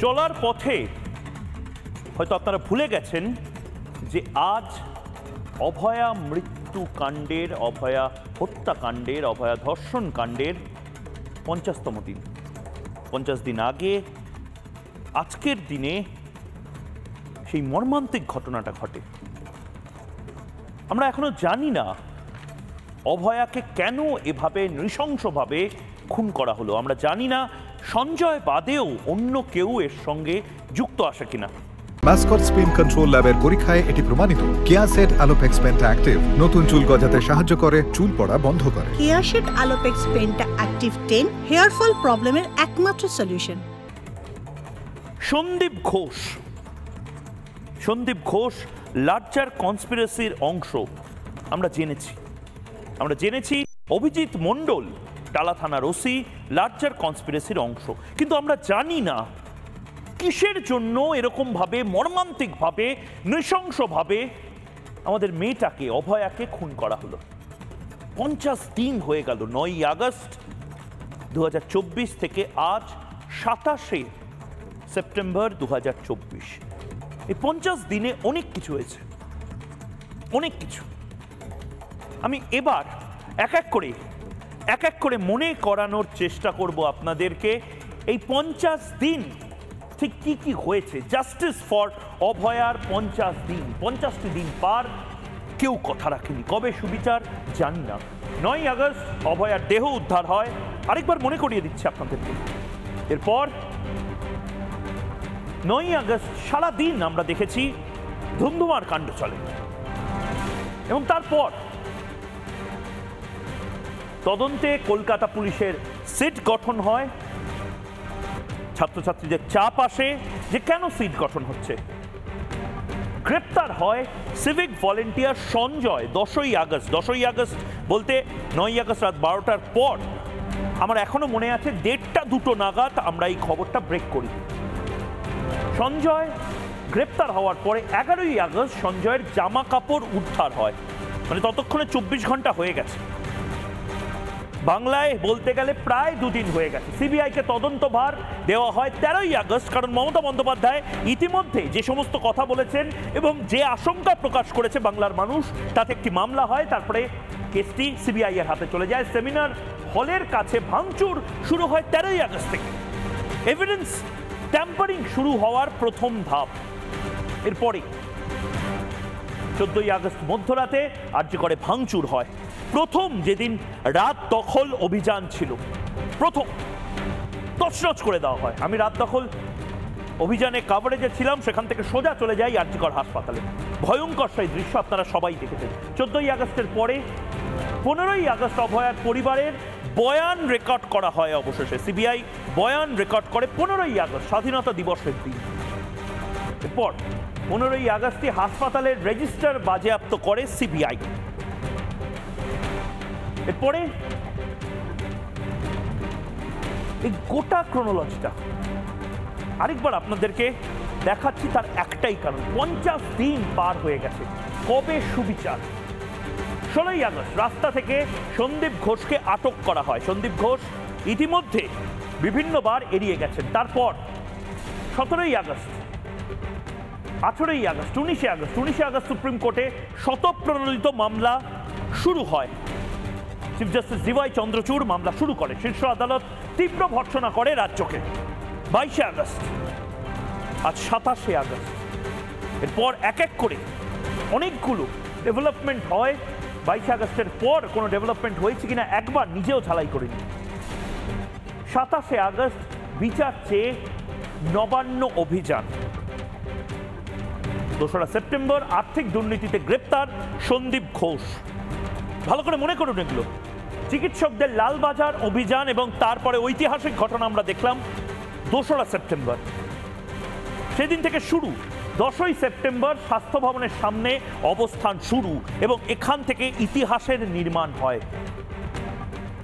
চলার পথে হয়তো আপনারা ভুলে গেছেন যে আজ অভয়া মৃত্যু কাণ্ডের, অভয়া হত্যাকাণ্ডের, অভয়া ধর্ষণ কাণ্ডের 50তম দিন। 50 দিন আগে আজকের দিনে সেই মর্মান্তিক ঘটনাটা ঘটে। আমরা এখনো জানি না অভয়াকে কেন এভাবে নৃশংসভাবে খুন করা হলো। আমরা জানি না সঞ্জয় বাদেও অন্য কেউ এর সঙ্গে যুক্ত আসে কিনা। মাস্কট স্পিন কন্ট্রোল ল্যাবের পরীক্ষায় এটি প্রমাণিত। কিয়াসেট আলোপেক্স পেন্টা অ্যাক্টিভ নতুন চুল গজাতে সাহায্য করে, চুল পড়া বন্ধ করে। কিয়াসেট Alopex penta active 10 hair fall প্রবলেমের একমাত্র সলিউশন। সন্দীপ ঘোষ লার্জার কনস্পিরেসির অংশ। আমরা জেনেছি অভিজিৎ মণ্ডল টালা থানার ওসি লার্জার কনস্পিরেসির অংশ, কিন্তু আমরা জানি না কিসের জন্য এরকমভাবে মর্মান্তিকভাবে নৃশংসভাবে আমাদের মেয়েটাকে, অভয়াকে খুন করা হলো। 50 দিন হয়ে গেল। 9ই আগস্ট 2024 থেকে আজ 27শে সেপ্টেম্বর 2024। এই 50 দিনে অনেক কিছু হয়েছে, অনেক কিছু। আমি এবার এক এক করে মনে করানোর চেষ্টা করব আপনাদেরকে এই 50 দিন ঠিক কি কি হয়েছে। জাস্টিস ফর অভয়ার 50 দিন, 50টি দিন পার, কেউ কথা রাখেনি। কবে সুবিচার জানি না। 9ই আগস্ট অভয়ার দেহ উদ্ধার হয়। আরেকবার মনে করিয়ে দিচ্ছে আপনাদেরকে। এরপর 9ই আগস্ট সারাদিন আমরা দেখেছি ধুমধুমার কাণ্ড চলে, এবং তারপর তদন্তে কলকাতা পুলিশের সিট গঠন হয়। ছাত্রছাত্রীদের চাপ আসে যে কেন সিট গঠন হচ্ছে। গ্রেপ্তার হয় সিভিক ভলেন্টিয়ার সঞ্জয় 10ই আগস্ট বলতে 9ই আগস্ট রাত 12টার পর। আমার এখনো মনে আছে 1:30-2 নাগাদ আমরা এই খবরটা ব্রেক করি। সঞ্জয় গ্রেপ্তার হওয়ার পরে 11ই আগস্ট সঞ্জয়ের জামা কাপড় উদ্ধার হয়। মানে ততক্ষণে 24 ঘন্টা হয়ে গেছে। বাংলায় বলতে গেলে প্রায় 2 দিন হয়ে গেছে। সিবিআইকে তদন্তভার দেওয়া হয় 13ই আগস্ট, কারণ মমতা বন্দ্যোপাধ্যায় ইতিমধ্যে যে সমস্ত কথা বলেছেন এবং যে আশঙ্কা প্রকাশ করেছে বাংলার মানুষ, তাতে একটি মামলা হয়। তারপরে কেসটি সিবিআই এর হাতে চলে যায়। সেমিনার হলের কাছে ভাঙচুর শুরু হয় 13ই আগস্ট থেকে। এভিডেন্স ট্যাম্পারিং শুরু হওয়ার প্রথম ধাপ। এরপরে 14ই আগস্ট মধ্যরাতে আরজি করে ভাঙচুর হয়। প্রথম যেদিন রাত দখল অভিযান ছিল, প্রথম তছনছ করে দেওয়া হয়। আমি রাত দখল অভিযানে কাভারেজে ছিলাম, সেখান থেকে সোজা চলে যাই আরজি কর হাসপাতালে। ভয়ঙ্কর সেই দৃশ্য আপনারা সবাই দেখেছেন। 14ই আগস্টের পরে 15ই আগস্ট অভয়ার পরিবারের বয়ান রেকর্ড করা হয়। অবশেষে সিবিআই বয়ান রেকর্ড করে 15ই আগস্ট, স্বাধীনতা দিবসের দিন। এরপর 15ই আগস্টে হাসপাতালের রেজিস্টার বাজেয়াপ্ত করে সিবিআই। এরপরে এই গোটা ক্রোনোলজিটা আরেকবার আপনাদেরকে দেখাচ্ছি। তার একটাই কারণ, 50 দিন পার হয়ে গেছে। কবে সুবিচার? 16ই আগস্ট রাস্তা থেকে সন্দীপ ঘোষকে আটক করা হয়। সন্দীপ ঘোষ ইতিমধ্যে বিভিন্নবার এড়িয়ে গেছেন। তারপর 17ই আগস্ট, 18ই আগস্ট, 19শে আগস্ট সুপ্রিম কোর্টে স্বতঃপ্রণোদিত মামলা শুরু হয়। চিফ জাস্টিস ডিওয়াই চন্দ্রচূড় মামলা শুরু করে। শীর্ষ আদালত তীব্র ভর্ৎসনা করে রাজ্যকে। 22শে আগস্ট, আজ 27শে আগস্ট। এরপর এক এক করে অনেকগুলো ডেভেলপমেন্ট হয়। 22শে আগস্টের পর কোনো ডেভেলপমেন্ট হয়েছে কিনা একবার নিজেও ঝালাই করিনি। 27শে আগস্ট বিচার চেয়ে নবান্ন অভিযান। 2রা সেপ্টেম্বর আর্থিক দুর্নীতিতে গ্রেপ্তার সন্দীপ ঘোষ। ভালো করে মনে করুন এগুলো। চিকিৎসকদের লালবাজার অভিযান এবং তারপরে ঐতিহাসিক ঘটনা আমরা দেখলাম 2রা সেপ্টেম্বর। সেদিন থেকে শুরু। 10ই সেপ্টেম্বর স্বাস্থ্য ভবনের সামনে অবস্থান শুরু এবং এখান থেকে ইতিহাসের নির্মাণ হয়।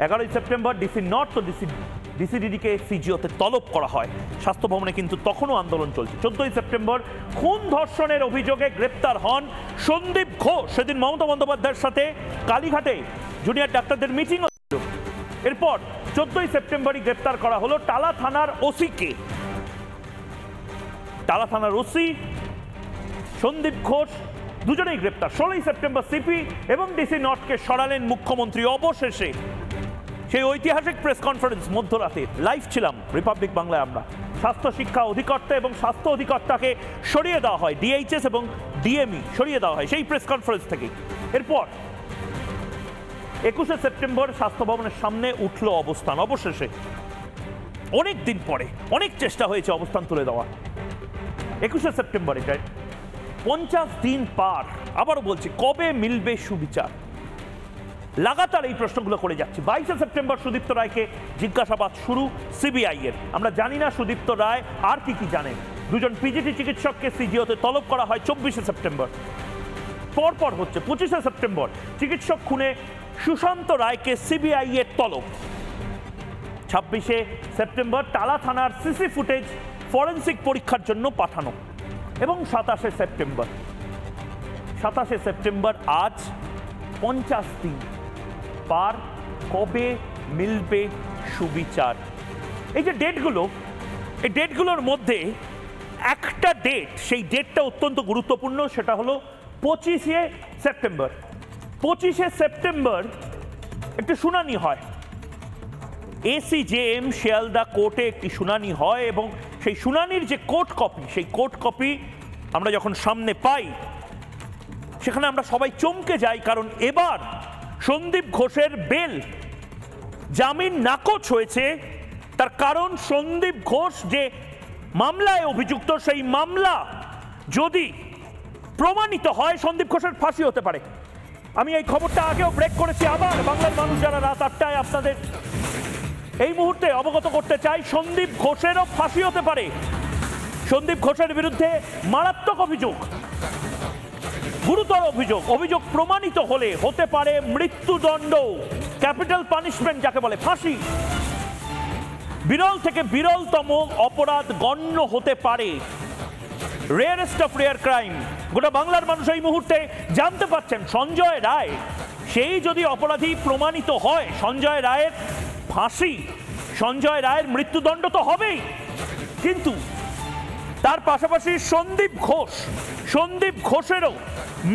11ই সেপ্টেম্বর ডিসি নর্থ ও ডিসিডিডিকে সিজিওতে তলব করা হয়। স্বাস্থ্য ভবনে কিন্তু তখনও আন্দোলন চলছে। 14ই সেপ্টেম্বর খুন ধর্ষণের অভিযোগে গ্রেপ্তার হন সন্দীপ ঘোষ। সেদিন মমতা বন্দ্যোপাধ্যায়ের সাথে কালীঘাটে জুনিয়র ডাক্তারদের মিটিং হচ্ছিল। এরপর 14ই সেপ্টেম্বরই গ্রেপ্তার করা হলো টালা থানার ওসিকে। টালা থানার ওসি সন্দীপ ঘোষ দুজনেই গ্রেপ্তার। 16ই সেপ্টেম্বর সিপি এবং ডিসি নর্থকে সরালেন মুখ্যমন্ত্রী। অবশেষে সেই ঐতিহাসিক প্রেস কনফারেন্স মধ্যরাতে লাইভ ছিলাম রিপাবলিক বাংলায় আমরা। স্বাস্থ্য শিক্ষা অধিকর্তা এবং স্বাস্থ্য অধিকর্তাকে সরিয়ে দেওয়া হয়, ডিএইচএস এবং ডিএমই সরিয়ে দেওয়া হয় সেই প্রেস কনফারেন্স থেকে। এরপর 21শে সেপ্টেম্বর স্বাস্থ্য ভবনের সামনে উঠল অবস্থান। অবশেষে অনেক দিন পরে অনেক চেষ্টা হয়েছে অবস্থান তুলে দেওয়া। 21শে সেপ্টেম্বর, এটা 50 দিন পার। আবারও বলছি, কবে মিলবে সুবিচার? লাগাতার এই প্রশ্নগুলো করে যাচ্ছি। 22শে সেপ্টেম্বর সুদীপ্ত রায়কে জিজ্ঞাসাবাদ শুরু সিবিআই এর। আমরা জানি না সুদীপ্ত রায় আর কি কি জানেন। দুজন পিজিটি চিকিৎসককে সিজিওতে তলব করা হয় 24শে সেপ্টেম্বর। পরপর হচ্ছে 25শে সেপ্টেম্বর চিকিৎসক খুনে সুশান্ত রায়কে সিবিআই এর তলব। 26শে সেপ্টেম্বর টালা থানার সিসি ফুটেজ ফরেন্সিক পরীক্ষার জন্য পাঠানো। এবং 27শে সেপ্টেম্বর আজ 50 দিন পার। কবে মিলবে সুবিচার? এই যে ডেটগুলো, এই ডেটগুলোর মধ্যে একটা ডেট, সেই ডেটটা অত্যন্ত গুরুত্বপূর্ণ। সেটা হলো 25শে সেপ্টেম্বর। 25শে সেপ্টেম্বর একটি শুনানি হয়, এসিজেএম শিয়ালদা কোর্টে একটি শুনানি হয়। এবং সেই শুনানির যে কোর্ট কপি, সেই কোর্ট কপি আমরা যখন সামনে পাই সেখানে আমরা সবাই চমকে যাই। কারণ এবার সন্দীপ ঘোষের বেল, জামিন নাকচ হয়েছে। তার কারণ সন্দীপ ঘোষ যে মামলায় অভিযুক্ত, সেই মামলা যদি প্রমাণিত হয় সন্দীপ ঘোষের ফাঁসি হতে পারে। আমি এই খবরটা আগেও ব্রেক করেছি, আবার বাংলার মানুষ যারা রাত 8টায় আপনাদের এই মুহূর্তে অবগত করতে চাই, সন্দীপ ঘোষেরও ফাঁসি হতে পারে। সন্দীপ ঘোষের বিরুদ্ধে মারাত্মক অভিযোগ, গুরুতর অভিযোগ। অভিযোগ প্রমাণিত হলে হতে পারে মৃত্যুদণ্ড, ক্যাপিটাল পানিশমেন্ট যাকে বলে, ফাঁসি। বিরল থেকে বিরলতম অপরাধ গণ্য হতে পারে, রেয়ারেস্ট অফ রেয়ার ক্রাইম। গোটা বাংলার মানুষ এই মুহূর্তে জানতে পারছেন সঞ্জয় রায়, সেই যদি অপরাধী প্রমাণিত হয়, সঞ্জয় রায়ের ফাঁসি, সঞ্জয় রায়ের মৃত্যুদণ্ড তো হবেই, কিন্তু তার পাশাপাশি সন্দীপ ঘোষেরও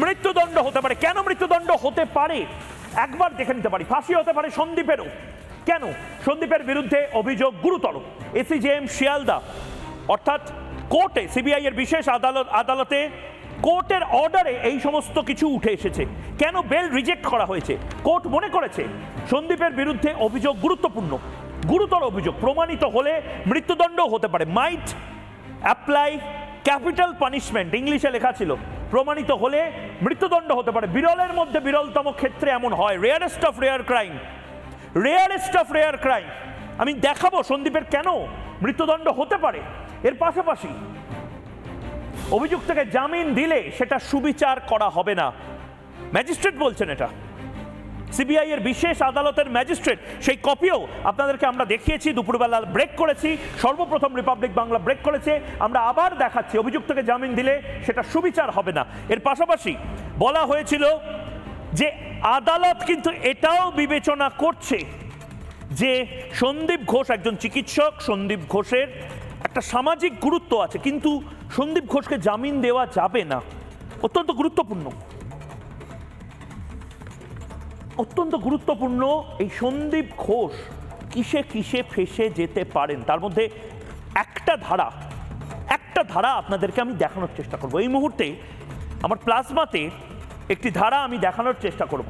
মৃত্যুদণ্ড হতে পারে। কেন মৃত্যুদণ্ড হতে পারে একবার দেখে নিতে পারি। ফাঁসি হতে পারে সন্দীপেরও। কেন? সন্দীপের বিরুদ্ধে অভিযোগ গুরুতর। এসিজেএম শিয়ালদা অর্থাৎ কোর্টে, সিবিআই এর বিশেষ আদালতে কোর্টের অর্ডারে এই সমস্ত কিছু উঠে এসেছে। কেন বেল রিজেক্ট করা হয়েছে? কোর্ট মনে করেছে সন্দীপের বিরুদ্ধে অভিযোগ গুরুত্বপূর্ণ, গুরুতর অভিযোগ, প্রমাণিত হলে মৃত্যুদণ্ড হতে পারে। মাইট অ্যাপ্লাই ক্যাপিটাল পানিশমেন্ট ইংলিশে লেখা ছিল, প্রমাণিত হলে মৃত্যুদণ্ড হতে পারে। বিরলের মধ্যে বিরলতম ক্ষেত্রে এমন হয়, rarest of rare crime, rarest of rare crime. আমি দেখাবো সন্দীপের কেন মৃত্যুদণ্ড হতে পারে। এর পাশাপাশি অভিযুক্তকে জামিন দিলে সেটা সুবিচার করা হবে না, ম্যাজিস্ট্রেট বলছেন এটা। সিবিআই এর বিশেষ আদালতের ম্যাজিস্ট্রেট, সেই কপিও আপনাদেরকে আমরা দেখিয়েছি, দুপুরবেলা ব্রেক করেছি, সর্বপ্রথম রিপাবলিক বাংলা ব্রেক করেছে, আমরা আবার দেখাচ্ছি। অভিযুক্তকে জামিন দিলে সেটা সুবিচার হবে না। এর পাশাপাশি বলা হয়েছিল যে আদালত কিন্তু এটাও বিবেচনা করছে যে সন্দীপ ঘোষ একজন চিকিৎসক, সন্দীপ ঘোষের একটা সামাজিক গুরুত্ব আছে, কিন্তু সন্দীপ ঘোষকে জামিন দেওয়া যাবে না। অত্যন্ত গুরুত্বপূর্ণ, অত্যন্ত গুরুত্বপূর্ণ। এই সন্দীপ ঘোষ কিসে কিসে ফেসে যেতে পারেন তার মধ্যে একটা ধারা আপনাদেরকে আমি দেখানোর চেষ্টা করব। এই মুহূর্তে আমার প্লাজমাতে একটি ধারা আমি দেখানোর চেষ্টা করব।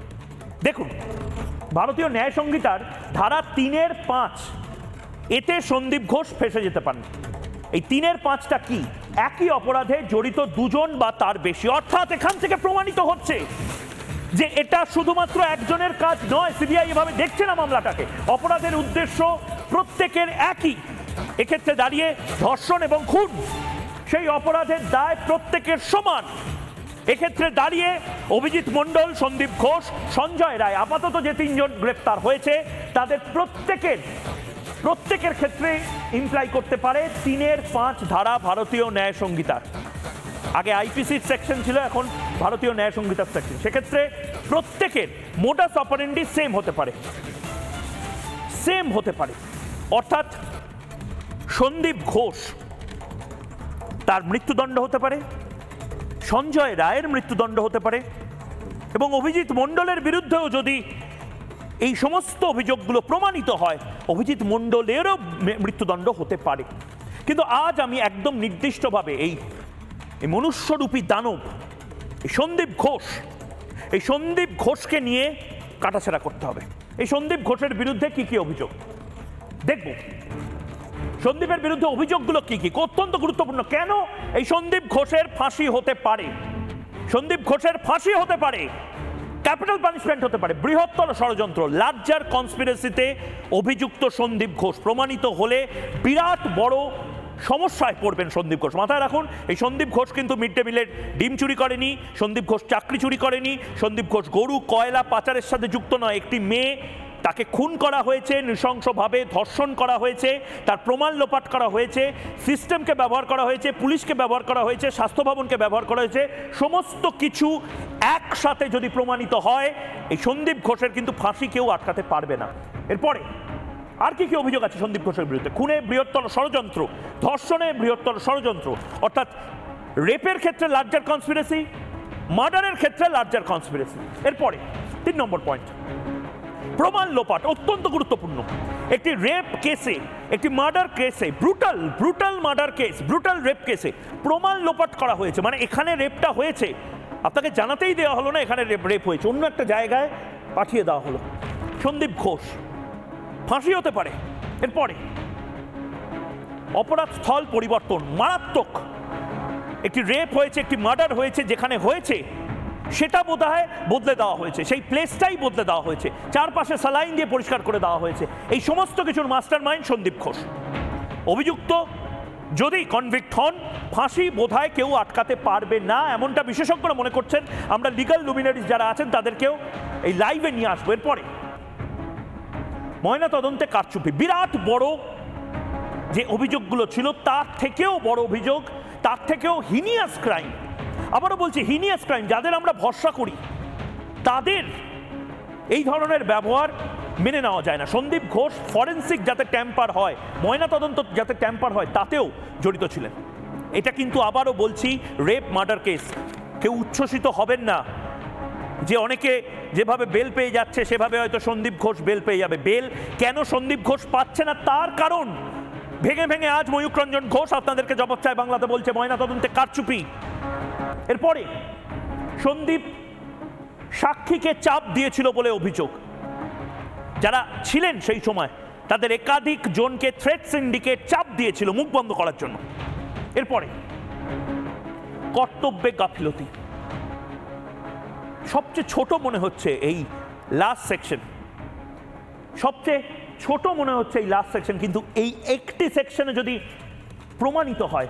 দেখুন, ভারতীয় ন্যায় সংহিতার ধারা 3-5, এতে সন্দীপ ঘোষ ফেসে যেতে পারেন। এই 3-5টা কি? একই অপরাধে জড়িত দুজন বা তার বেশি। অর্থাৎ এখান থেকে প্রমাণিত হচ্ছে যে এটা শুধুমাত্র একজনের কাজ নয়। সিবিআই এভাবে দেখছে না মামলাটাকে, অপরাধের উদ্দেশ্য প্রত্যেকের একই। এক্ষেত্রে দাঁড়িয়ে ধর্ষণ এবং খুন, সেই অপরাধের দায় প্রত্যেকের সমান। এক্ষেত্রে দাঁড়িয়ে অভিজিৎ মণ্ডল, সন্দীপ ঘোষ, সঞ্জয় রায়, আপাতত যে 3 জন গ্রেপ্তার হয়েছে তাদের প্রত্যেকের ক্ষেত্রে ইমপ্লাই করতে পারে 3-5 ধারা ভারতীয় ন্যায় সংহিতার। আগে আইপিসির সেকশন ছিল, এখন ভারতীয় ন্যায় সংহিতার সেকশন। সেক্ষেত্রে প্রত্যেকের মোডাস অপারেন্ডি সেম হতে পারে। সেম হতে পারে, অর্থাৎ সন্দীপ ঘোষ তার মৃত্যুদণ্ড হতে পারে, সঞ্জয় রায়ের মৃত্যুদণ্ড হতে পারে, এবং অভিজিৎ মণ্ডলের বিরুদ্ধেও যদি এই সমস্ত অভিযোগগুলো প্রমাণিত হয় অভিজিৎ মণ্ডলেরও মৃত্যুদণ্ড হতে পারে। কিন্তু আজ আমি একদম নির্দিষ্টভাবে এই মনুষ্যরূপী দানব এই সন্দীপ ঘোষকে নিয়ে কাটাছেড়া করতে হবে। এই সন্দীপ ঘোষের বিরুদ্ধে কি কি অভিযোগ দেখব, সন্দীপের বিরুদ্ধে অভিযোগগুলো কি কি, অত্যন্ত গুরুত্বপূর্ণ। কেন এই সন্দীপ ঘোষের ফাঁসি হতে পারে, সন্দীপ ঘোষের ফাঁসি হতে পারে, ক্যাপিটাল পানিশমেন্ট হতে পারে। বৃহত্তর ষড়যন্ত্র, লার্জার কনস্পিরেসিতে অভিযুক্ত সন্দীপ ঘোষ প্রমাণিত হলে বিরাট বড় সমস্যায় পড়বেন সন্দীপ ঘোষ। মাথায় রাখুন, এই সন্দীপ ঘোষ কিন্তু মিড ডে মিলের ডিম চুরি করেনি, সন্দীপ ঘোষ চাকরি চুরি করেনি, সন্দীপ ঘোষ গরু কয়লা পাচারের সাথে যুক্ত নয়। একটি মেয়ে, তাকে খুন করা হয়েছে, নৃশংসভাবে ধর্ষণ করা হয়েছে, তার প্রমাণ লোপাট করা হয়েছে, সিস্টেমকে ব্যবহার করা হয়েছে, পুলিশকে ব্যবহার করা হয়েছে, স্বাস্থ্য ভবনকে ব্যবহার করা হয়েছে। সমস্ত কিছু একসাথে যদি প্রমাণিত হয় এই সন্দীপ ঘোষের কিন্তু ফাঁসি কেউ আটকাতে পারবে না। এরপরে আর কি কি অভিযোগ আছে সন্দীপ ঘোষের বিরুদ্ধে? খুনে বৃহত্তর ষড়যন্ত্র, ধর্ষণে বৃহত্তর ষড়যন্ত্র, অর্থাৎ রেপের ক্ষেত্রে লার্জার কনস্পিরেসি, মার্ডারের ক্ষেত্রে লার্জার কনস্পিরেসি। এরপরে 3 নম্বর পয়েন্ট, প্রমাণ লোপাট, অত্যন্ত গুরুত্বপূর্ণ। একটি রেপ কেসে, একটি মার্ডার কেসে, brutal murder case, brutal rape কেসে প্রমাণ লোপাট করা হয়েছে, মানে এখানে রেপটা হয়েছে, আপনাকে জানাতেই দেওয়া হলো না এখানে রেপ হয়েছে, অন্য একটা জায়গায় পাঠিয়ে দেওয়া হলো। সন্দীপ ঘোষ ফাঁসি হতে পারে। এরপরে অপরাধ স্থল পরিবর্তন, মারাত্মক একটি রেপ হয়েছে, একটি মার্ডার হয়েছে, যেখানে হয়েছে সেটা বোধহয় বদলে দেওয়া হয়েছে, সেই প্লেসটাই বদলে দেওয়া হয়েছে, চারপাশে স্যালাইন দিয়ে পরিষ্কার করে দেওয়া হয়েছে। এই সমস্ত কিছুর মাস্টার মাইন্ড সন্দীপ ঘোষ। অভিযুক্ত যদি কনভিক্ট হন ফাঁসি বোধহয় কেউ আটকাতে পারবে না, এমনটা বিশেষজ্ঞরা মনে করছেন। আমরা লিগাল লুমিনারিজ যারা আছেন তাদেরকেও এই লাইভে নিয়ে আসবো। এরপরে ময়না তদন্তে কারচুপি, বিরাট বড় যে অভিযোগগুলো ছিল তার থেকেও বড় অভিযোগ, তার থেকেও হিনিয়াস ক্রাইম। আবারও বলছি হিনিয়াস ক্রাইম, যাদের আমরা ভরসা করি তাদের এই ধরনের ব্যবহার মেনে নেওয়া যায় না। সন্দীপ ঘোষ ফরেন্সিক যাতে ট্যাম্পার হয়, ময়না তদন্ত যাতে ট্যাম্পার হয় তাতেও জড়িত ছিলেন। এটা কিন্তু আবারও বলছি রেপ মার্ডার কেস, কেউ উচ্ছ্বসিত হবেন না যে অনেকে যেভাবে বেল পেয়ে যাচ্ছে সেভাবে হয়তো সন্দীপ ঘোষ বেল পেয়ে যাবে। বেল কেন সন্দীপ ঘোষ পাচ্ছে না তার কারণ ভেঙে ভেঙে আজ ময়ূক রঞ্জন ঘোষ আপনাদেরকে জবাব চায় বাংলাতে বলছে ময়না তদন্তে কারচুপি। এরপরে সন্দীপ সাক্ষীকে চাপ দিয়েছিল বলে অভিযোগ, যারা ছিলেন সেই সময় তাদের একাধিক জনকে থ্রেট সিন্ডিকেট চাপ দিয়েছিল মুখ বন্ধ করার জন্য। এরপরে কর্তব্যে গাফিলতি, সবচেয়ে ছোট মনে হচ্ছে এই লাস্ট সেকশন, সবচেয়ে ছোট মনে হচ্ছে এই লাস্ট সেকশন, কিন্তু এই একটি সেকশনে যদি প্রমাণিত হয়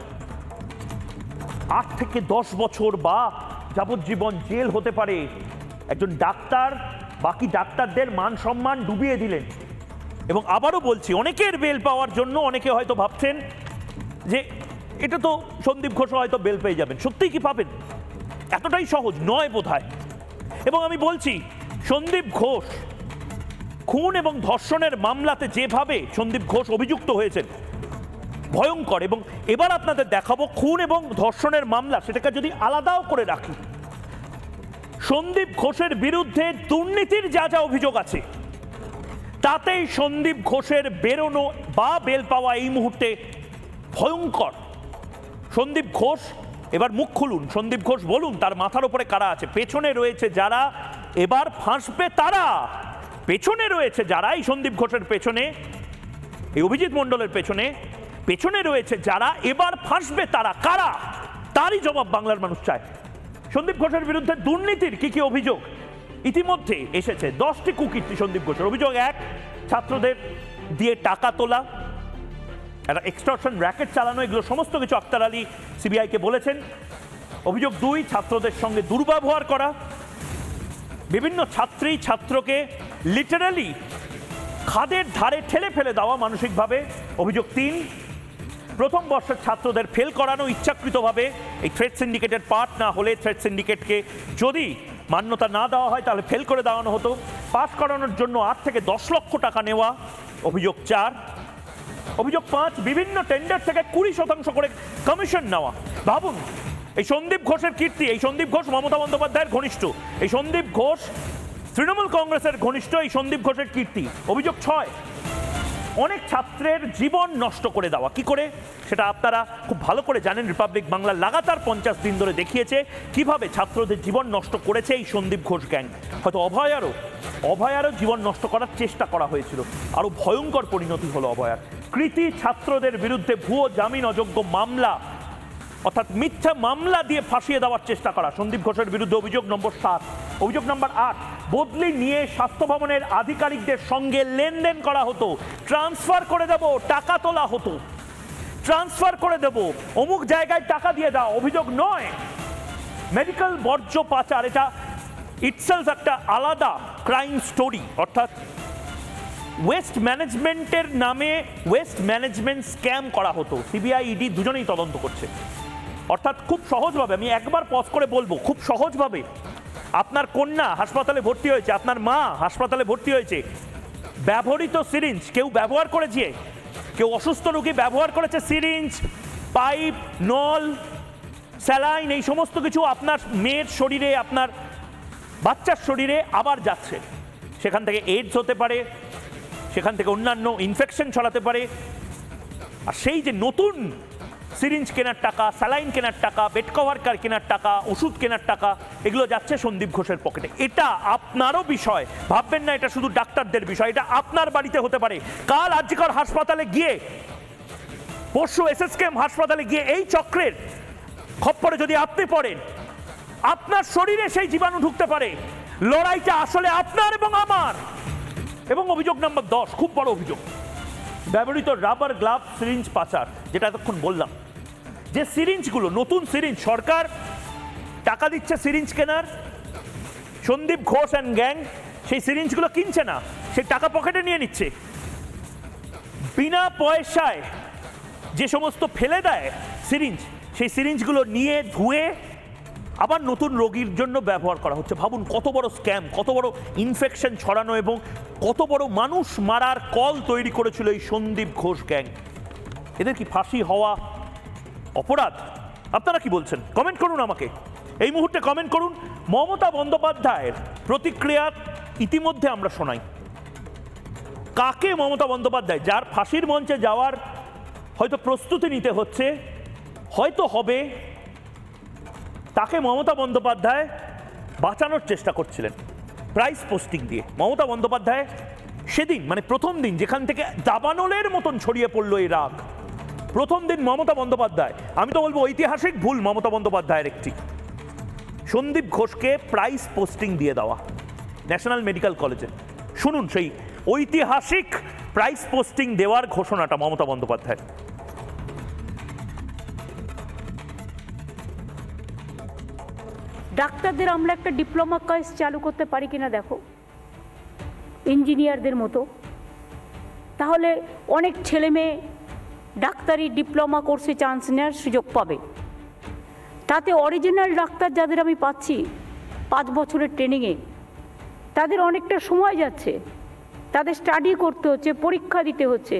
8 থেকে 10 বছর বা যাবজ্জীবন জেল হতে পারে। একজন ডাক্তার বাকি ডাক্তারদের মান সম্মান ডুবিয়ে দিলেন। এবং আবারও বলছি অনেকের বেল পাওয়ার জন্য অনেকে হয়তো ভাবছেন যে এটা তো সন্দীপ ঘোষ হয়তো বেল পেয়ে যাবেন, সত্যিই কি পাবেন? এতটাই সহজ নয় বোধহয়। এবং আমি বলছি সন্দীপ ঘোষ খুন এবং ধর্ষণের মামলাতে যেভাবে সন্দীপ ঘোষ অভিযুক্ত হয়েছেন ভয়ঙ্কর। এবং এবার আপনাদের দেখাবো খুন এবং ধর্ষণের মামলা, সেটাকে যদি আলাদাও করে রাখি, সন্দীপ ঘোষের বিরুদ্ধে দুর্নীতির যা যা অভিযোগ আছে তাতেই সন্দীপ ঘোষের বেরোনো বা বেল পাওয়া এই মুহূর্তে ভয়ঙ্কর। সন্দীপ ঘোষ এবার মুখ খুলুন, সন্দীপ ঘোষ বলুন তার মাথার উপরে কারা আছে, পেছনে রয়েছে যারা এবার ফাঁসবে তারা, পেছনে রয়েছে যারা এই সন্দীপ ঘোষের পেছনে, এই অভিজিৎ মণ্ডলের পেছনে পেছনে রয়েছে যারা এবার ফাঁসবে তারা কারা, তারই জবাব বাংলার মানুষ চায়। সন্দীপ ঘোষের বিরুদ্ধে দুর্নীতির কি কি অভিযোগ ইতিমধ্যে এসেছে? 10টি কুকীর্তি সন্দীপ ঘোষের। অভিযোগ 1, ছাত্রদের দিয়ে টাকা তোলা, একটা এক্সটর্শন র্যাকেট চালানো, এগুলো সমস্ত কিছু আক্তার আলী সিবিআইকে বলেছেন। অভিযোগ 2, ছাত্রদের সঙ্গে দুর্ব্যবহার করা, বিভিন্ন ছাত্রী ছাত্রকে লিটারালি খাদের ধারে ঠেলে ফেলে দেওয়া মানসিকভাবে। অভিযোগ 3, প্রথম বর্ষের ছাত্রদের ফেল করানো ইচ্ছাকৃতভাবে, এই থ্রেড সিন্ডিকেটের পার্ট না হলে থ্রেড সিন্ডিকেটকে যদি মান্যতা না দেওয়া হয় তাহলে ফেল করে দেওয়ানো হতো। পাস করানোর জন্য 8 থেকে 10 লক্ষ টাকা নেওয়া, অভিযোগ 4, অভিযোগ 5, বিভিন্ন টেন্ডার থেকে 20% করে কমিশন নেওয়া। ভাবুন, এই সন্দীপ ঘোষের কীর্তি, এই সন্দীপ ঘোষ মমতা বন্দ্যোপাধ্যায়ের ঘনিষ্ঠ, এই সন্দীপ ঘোষ তৃণমূল কংগ্রেসের ঘনিষ্ঠ, এই সন্দীপ ঘোষের কীর্তি। অভিযোগ 6, অনেক ছাত্রের জীবন নষ্ট করে দেওয়া। কি করে সেটা আপনারা খুব ভালো করে জানেন। রিপাবলিক বাংলা লাগাতার 50 দিন ধরে দেখিয়েছে কিভাবে ছাত্রদের জীবন নষ্ট করেছে এই সন্দীপ ঘোষ গ্যাং। হয়তো অভয়ারও জীবন নষ্ট করার চেষ্টা করা হয়েছিল, আরো ভয়ঙ্কর পরিণতি হলো অভয়ার। কৃতি ছাত্রদের বিরুদ্ধে ভুয়ো জামিন অযোগ্য মামলা, অর্থাৎ মিথ্যা মামলা দিয়ে ফাঁসিয়ে দেওয়ার চেষ্টা করা সন্দীপ ঘোষের বিরুদ্ধে অভিযোগ নম্বর 7। অভিযোগ নম্বর 8, বদলি নিয়ে স্বাস্থ্য ভবনের আধিকারিকদের সঙ্গে লেনদেন করা হতো, ট্রান্সফার করে দেব, টাকা তোলা হতো, ট্রান্সফার করে দেব, অমুক জায়গায় টাকা দিয়ে দাও। অভিযোগ 9, মেডিকেল বর্জ্য পাচার। এটা ইটসেলফ একটা আলাদা ক্রাইম স্টোরি, অর্থাৎ ওয়েস্ট ম্যানেজমেন্টের নামে ওয়েস্ট ম্যানেজমেন্ট স্ক্যাম করা হতো। সিবিআই, ইডি দুজনেই তদন্ত করছে। অর্থাৎ খুব সহজভাবে, আমি একবার পজ করে বলবো, খুব সহজভাবে আপনার কন্যা হাসপাতালে ভর্তি হয়েছে, আপনার মা হাসপাতালে ভর্তি হয়েছে, ব্যবহৃত সিরিঞ্জ কেউ ব্যবহার করেছে, কেউ অসুস্থ রোগী ব্যবহার করেছে সিরিঞ্জ, পাইপ, নল, স্যালাইন, এই সমস্ত কিছু আপনার মেয়ের শরীরে, আপনার বাচ্চার শরীরে আবার যাচ্ছে। সেখান থেকে এইডস হতে পারে, সেখান থেকে অন্যান্য ইনফেকশন ছড়াতে পারে। আর সেই যে নতুন সিরিঞ্জ কেনার টাকা, স্যালাইন কেনার টাকা, বেড কভার কেনার টাকা, ওষুধ কেনার টাকা, এগুলো যাচ্ছে সন্দীপ ঘোষের পকেটে। এটা আপনারও বিষয়, ভাববেন না এটা শুধু ডাক্তারদের বিষয়, এটা আপনার বাড়িতে হতে পারে। কাল আরজিকর হাসপাতালে গিয়ে, পরশু এসএসকেএম হাসপাতালে গিয়ে এই চক্রের খপ্পরে যদি আপনি পড়েন, আপনার শরীরে সেই জীবাণু ঢুকতে পারে। লড়াইটা আসলে আপনার এবং আমার। এবং অভিযোগ নম্বর 10, খুব বড় অভিযোগ, ব্যবহৃত রাবার গ্লাভ সিরিঞ্জ পাচার। যেটা এতক্ষণ বললাম, যে সিরিঞ্জগুলো, নতুন সিরিঞ্জ, সরকার টাকা দিচ্ছে সিরিঞ্জ কেনার, সন্দীপ ঘোষ অ্যান্ড গ্যাং সেই সিরিঞ্জগুলো কিনছে না, সেই টাকা পকেটে নিয়ে নিচ্ছে। বিনা পয়সায় যে সমস্ত ফেলে দেয় সিরিঞ্জ, সেই সিরিঞ্জগুলো নিয়ে ধুয়ে আবার নতুন রোগীর জন্য ব্যবহার করা হচ্ছে। ভাবুন কত বড় স্ক্যাম, কত বড় ইনফেকশন ছড়ানো এবং কত বড় মানুষ মারার কল তৈরি করেছিল এই সন্দীপ ঘোষ গ্যাং। এদের কি ফাঁসি হওয়া অপরাধ? আপনারা কি বলছেন? কমেন্ট করুন আমাকে, এই মুহূর্তে কমেন্ট করুন। মমতা বন্দ্যোপাধ্যায়ের প্রতিক্রিয়া ইতিমধ্যে আমরা শোনাই। কাকে মমতা বন্দ্যোপাধ্যায়, যার ফাঁসির মঞ্চে যাওয়ার হয়তো প্রস্তুতি নিতে হচ্ছে, হয়তো হবে, তাকে মমতা বন্দ্যোপাধ্যায় বাঁচানোর চেষ্টা করছিলেন প্রাইস পোস্টিং দিয়ে। মমতা বন্দ্যোপাধ্যায় সেদিন, মানে প্রথম দিন, যেখান থেকে দাবানলের মতন ছড়িয়ে পড়লো এই রাগ, প্রথম দিন মমতা বন্দ্যোপাধ্যায়, আমি তো বলবো ঐতিহাসিক ভুল মমতা বন্দ্যোপাধ্যায়ের একটি, সন্দীপ ঘোষকে প্রাইস পোস্টিং দিয়ে দেওয়া ন্যাশনাল মেডিকেল কলেজে। শুনুন সেই ঐতিহাসিক প্রাইস পোস্টিং দেওয়ার ঘোষণাটা মমতা বন্দ্যোপাধ্যায়। ডাক্তারদের আমরা একটা ডিপ্লোমা কোর্স চালু করতে পারি কিনা দেখো, ইঞ্জিনিয়ারদের মতো। তাহলে অনেক ছেলে মেয়ে ডাক্তারি ডিপ্লোমা কোর্সে চান্স নেওয়ার সুযোগ পাবে। তাতে অরিজিনাল ডাক্তার যাদের আমি পাচ্ছি 5 বছরের ট্রেনিংয়ে, তাদের অনেকটা সময় যাচ্ছে, তাদের স্টাডি করতে হচ্ছে, পরীক্ষা দিতে হচ্ছে,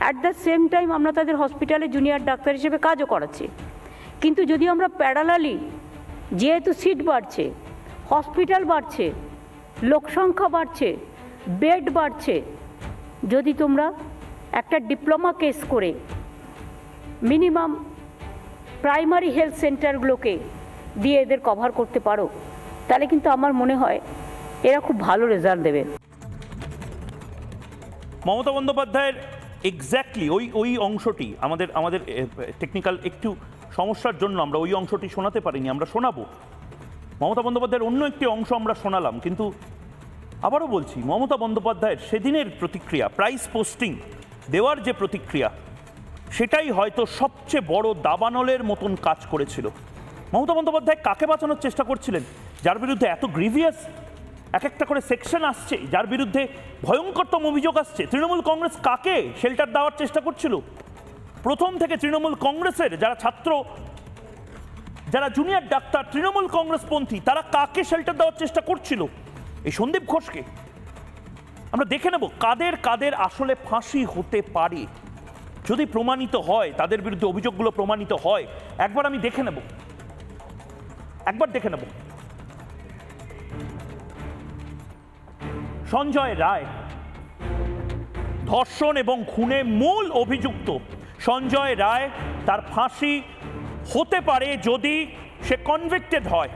অ্যাট দ্য সেম টাইম আমরা তাদের হসপিটালে জুনিয়র ডাক্তার হিসেবে কাজও করাচ্ছি। কিন্তু যদি আমরা প্যারালালি, যেহেতু সিট বাড়ছে, হসপিটাল বাড়ছে, লোক সংখ্যা বাড়ছে, বেড বাড়ছে, যদি তোমরা একটা ডিপ্লোমা কেস করে মিনিমাম প্রাইমারি হেলথ সেন্টারগুলোকে দিয়ে এদের কভার করতে পারো, তাহলে কিন্তু আমার মনে হয় এরা খুব ভালো রেজাল্ট দেবে। মমতা বন্দ্যোপাধ্যায়ের এক্স্যাক্টলি ওই অংশটি আমাদের টেকনিক্যাল একটু সমস্যার জন্য আমরা ওই অংশটি শোনাতে পারিনি, আমরা শোনাবো। মমতা বন্দ্যোপাধ্যায়ের অন্য একটি অংশ আমরা শোনালাম, কিন্তু আবারও বলছি, মমতা বন্দ্যোপাধ্যায়ের সেদিনের প্রতিক্রিয়া, প্রাইস পোস্টিং দেওয়ার যে প্রতিক্রিয়া, সেটাই হয়তো সবচেয়ে বড় দাবানলের মতন কাজ করেছিল। মমতা বন্দ্যোপাধ্যায় কাকে বাঁচানোর চেষ্টা করছিলেন? যার বিরুদ্ধে এত গ্রিভিয়াস এক একটা করে সেকশন আসছে, যার বিরুদ্ধে ভয়ঙ্করতম অভিযোগ আসছে, তৃণমূল কংগ্রেস কাকে শেল্টার দেওয়ার চেষ্টা করছিল? প্রথম থেকে তৃণমূল কংগ্রেসের যারা ছাত্র, যারা জুনিয়র ডাক্তার, তৃণমূল কংগ্রেসপন্থী, তারা কাকে শেল্টার দেওয়ার চেষ্টা করছিল? এই সন্দীপ ঘোষকে। আমরা দেখে নেব কাদের কাদের আসলে ফাঁসি হতে পারে যদি প্রমাণিত হয়, তাদের বিরুদ্ধে অভিযোগগুলো প্রমাণিত হয়। একবার আমি দেখে নেব, সঞ্জয় রায়, ধর্ষণ এবং খুনে মূল অভিযুক্ত সঞ্জয় রায়, তার ফাঁসি হতে পারে যদি সে কনভিক্টেড হয়।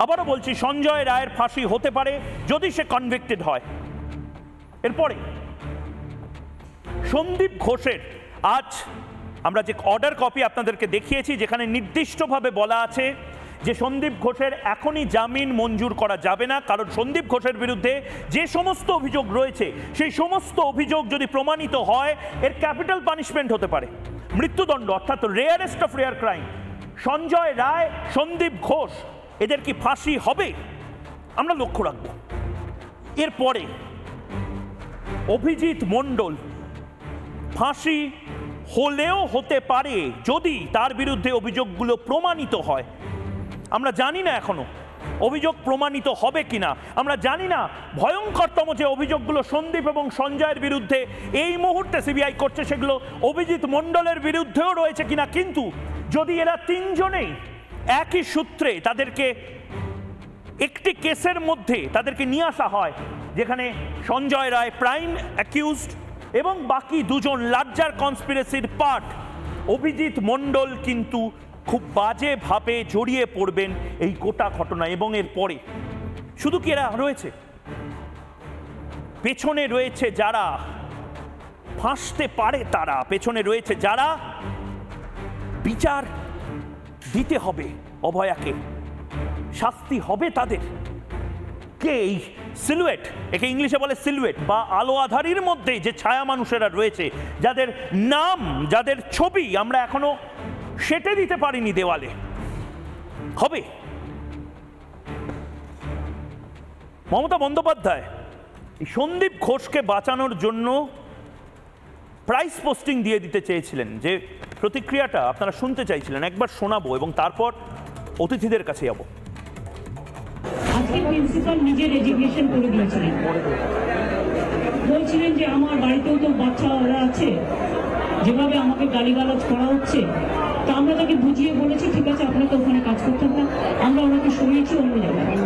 আবারও বলছি, সঞ্জয় রায়ের ফাঁসি হতে পারে যদি সে কনভিক্টেড হয়। এরপরে সন্দীপ ঘোষের আজ আমরা যে অর্ডার কপি আপনাদেরকে দেখিয়েছি, যেখানে নির্দিষ্টভাবে বলা আছে যে সন্দীপ ঘোষের এখনই জামিন মঞ্জুর করা যাবে না, কারণ সন্দীপ ঘোষের বিরুদ্ধে যে সমস্ত অভিযোগ রয়েছে সেই সমস্ত অভিযোগ যদি প্রমাণিত হয় এর ক্যাপিটাল পানিশমেন্ট হতে পারে, মৃত্যুদণ্ড, অর্থাৎ rarest of rare crime. Sanjay Roy, Sandip Ghosh, এদের কি ফাঁসি হবে আমরা লক্ষ্য রাখব। এরপরে অভিজিৎ মণ্ডল, ফাঁসি হলেও হতে পারে যদি তার বিরুদ্ধে অভিযোগগুলো প্রমাণিত হয়। আমরা জানি না এখনো অভিযোগ প্রমাণিত হবে কিনা, আমরা জানি না ভয়ঙ্করতম যে অভিযোগগুলো সন্দীপ এবং সঞ্জয়ের বিরুদ্ধে এই মুহূর্তে সিবিআই করছে সেগুলো অভিজিৎ মণ্ডলের বিরুদ্ধেও রয়েছে কিনা। কিন্তু যদি এরা তিনজনেই একই সূত্রে তাদেরকে একটি কেসের মধ্যে তাদেরকে নিয়ে আসা হয়, যেখানে সঞ্জয় রায় প্রাইম অ্যাকিউজড এবং বাকি দুজন লার্জার কনস্পিরেসির পার্ট, অভিজিৎ মণ্ডল কিন্তু খুব বাজেভাবে জড়িয়ে পড়বেন এই গোটা ঘটনা। এবং এর পরে শুধু কি এরা রয়েছে, পেছনে রয়েছে যারা ফাঁসতে পারে, তারা পেছনে রয়েছে যারা বিচার দিতে হবে অভয়াকে, শাস্তি হবে তাদের। কে এই সিলুয়েট, একে ইংলিশে বলে সিলুয়েট বা আলো আধারির মধ্যে যে ছায়া মানুষেরা রয়েছে, যাদের নাম, যাদের ছবি আমরা এখনো সেটে দিতে পারিনি দেওয়ালে, হবে মমতা বন্দ্যোপাধ্যায় এই সন্দীপ ঘোষকে বাঁচানোর জন্য প্রাইস পোস্টিং দিয়ে দিতে চেয়েছিলেন, যে প্রতিক্রিয়াটা আপনারা শুনতে চাইছিলেন, একবার শোনাবো এবং তারপর অতিথিদের কাছে যাবো। আজকে প্রিন্সিপাল নিজে রেজিগনেশন করে দিয়েছিলেন, বলছিলেন যে আমার বাড়িতেও তো বাচ্চারা আছে, যেভাবে আমাকে গালিগালাজ করা হচ্ছে, তা আমরা তাকে বুঝিয়ে বলেছি ঠিক আছে আপনাকে ওখানে কাজ করতে হবে, আমরা ওনাকে সরিয়েছি অন্য জায়গায়।